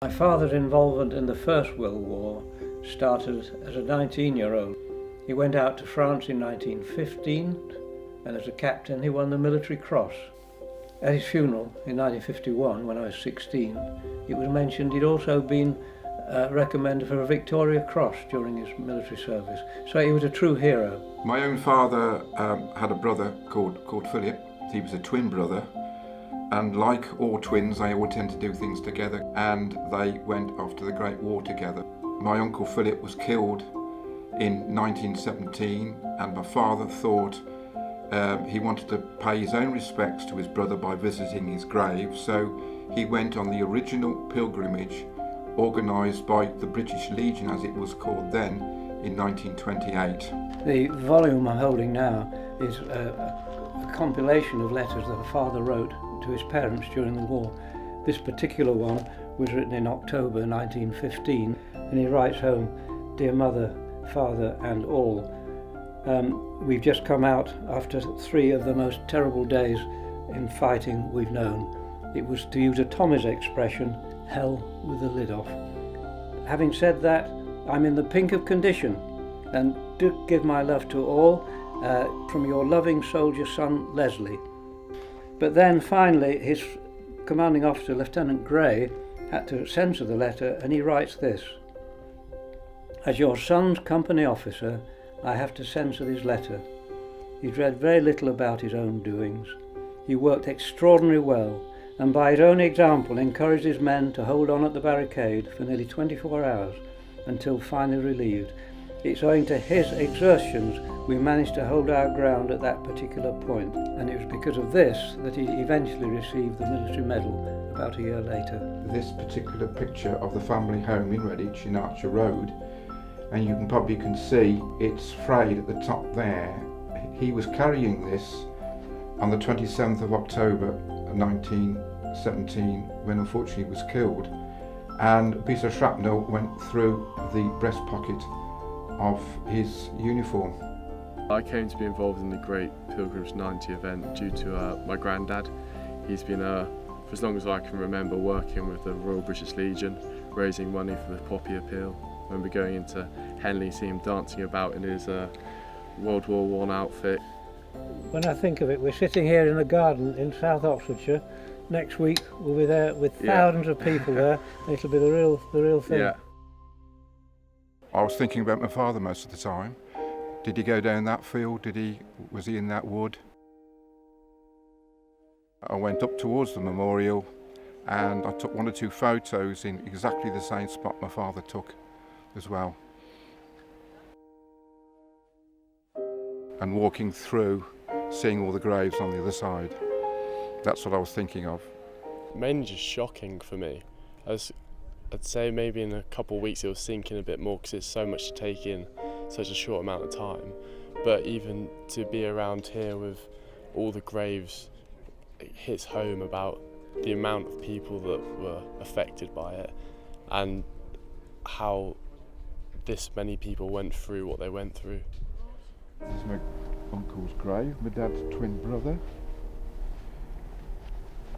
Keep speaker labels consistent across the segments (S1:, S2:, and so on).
S1: My father's involvement in the First World War started as a 19-year-old. He went out to France in 1915, and as a captain he won the Military Cross. At his funeral in 1951, when I was 16, it was mentioned he'd also been recommended for a Victoria Cross during his military service, so he was a true hero.
S2: My own father had a brother called Philip. He was a twin brother, and like all twins, they all tend to do things together, and they went off to the Great War together. My uncle Philip was killed in 1917, and my father thought he wanted to pay his own respects to his brother by visiting his grave, so he went on the original pilgrimage organised by the British Legion, as it was called then, in 1928.
S1: The volume I'm holding now is a compilation of letters that my father wrote to his parents during the war. This particular one was written in October 1915, and he writes home, "Dear Mother, Father and all, we've just come out after 3 of the most terrible days in fighting we've known. It was, to use a Tommy's expression, hell with the lid off. Having said that, I'm in the pink of condition, and do give my love to all, from your loving soldier son Leslie." But then finally his commanding officer, Lieutenant Gray, had to censor the letter, and he writes this: "As your son's company officer, I have to censor this letter. He's read very little about his own doings. He worked extraordinarily well, and by his own example encouraged his men to hold on at the barricade for nearly 24 hours until finally relieved. It's owing to his exertions we managed to hold our ground at that particular point, and it was because of this that he eventually received the military medal about a year later."
S2: This particular picture of the family home in Redditch in Archer Road, and you can see it's frayed at the top there. He was carrying this on the 27th of October 1917 when unfortunately he was killed, and a piece of shrapnel went through the breast pocket of his uniform.
S3: I came to be involved in the Great Pilgrim's 90 event due to my granddad. He's been, for as long as I can remember, working with the Royal British Legion, raising money for the Poppy Appeal. I remember going into Henley, seeing him dancing about in his World War I outfit.
S1: When I think of it, we're sitting here in a garden in South Oxfordshire. Next week we'll be there with thousands of people there. It'll be the real thing.
S3: Yeah.
S2: I was thinking about my father most of the time. Did he go down that field? Was he in that wood? I went up towards the memorial and I took 1 or 2 photos in exactly the same spot my father took as well. And walking through, seeing all the graves on the other side. That's what I was thinking of.
S3: Mainly just shocking for me. I'd say maybe in a couple of weeks it was sinking a bit more because it's so much to take in such a short amount of time. But even to be around here with all the graves, it hits home about the amount of people that were affected by it and how this many people went through what they went through.
S2: This is my uncle's grave, my dad's twin brother.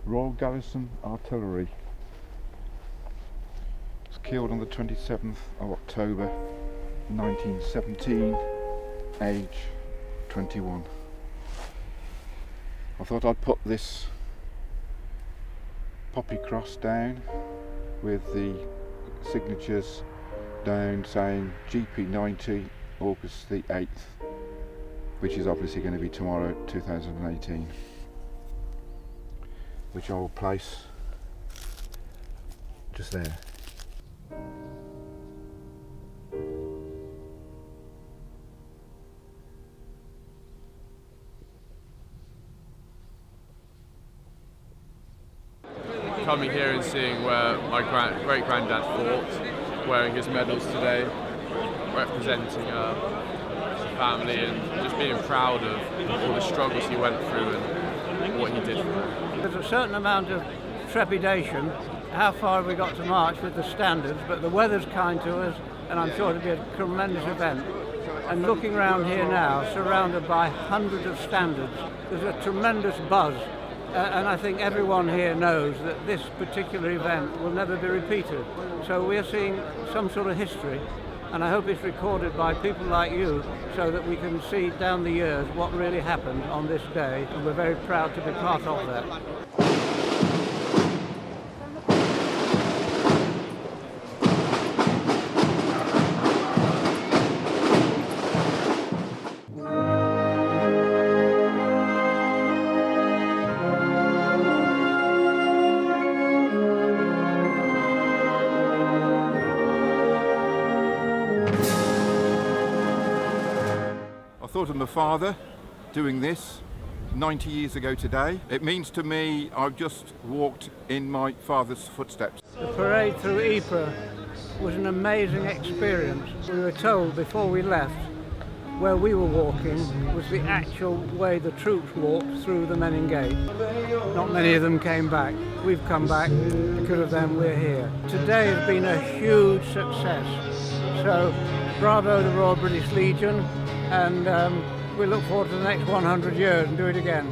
S2: Royal Garrison Artillery. He was killed on the 27th of October 1917, age 21. I thought I'd put this poppy cross down with the signatures down saying GP90 August the 8th, which is obviously going to be tomorrow, 2018, which I will place just there.
S3: Coming here and seeing where my great-granddad fought, wearing his medals today, representing the family and just being proud of all the struggles he went through and what he did for them.
S1: There's a certain amount of trepidation. How far have we got to march with the standards? But the weather's kind to us, and I'm sure it'll be a tremendous event. And looking around here now, surrounded by hundreds of standards, there's a tremendous buzz And I think everyone here knows that this particular event will never be repeated. So we're seeing some sort of history, and I hope it's recorded by people like you so that we can see down the years what really happened on this day, and we're very proud to be part of that.
S2: I thought of my father doing this 90 years ago today. It means to me I've just walked in my father's footsteps.
S1: The parade through Ypres was an amazing experience. We were told before we left where we were walking was the actual way the troops walked through the Menin Gate. Not many of them came back. We've come back. Because of them, we're here. Today has been a huge success. So bravo to the Royal British Legion, and we look forward to the next 100 years and do it again.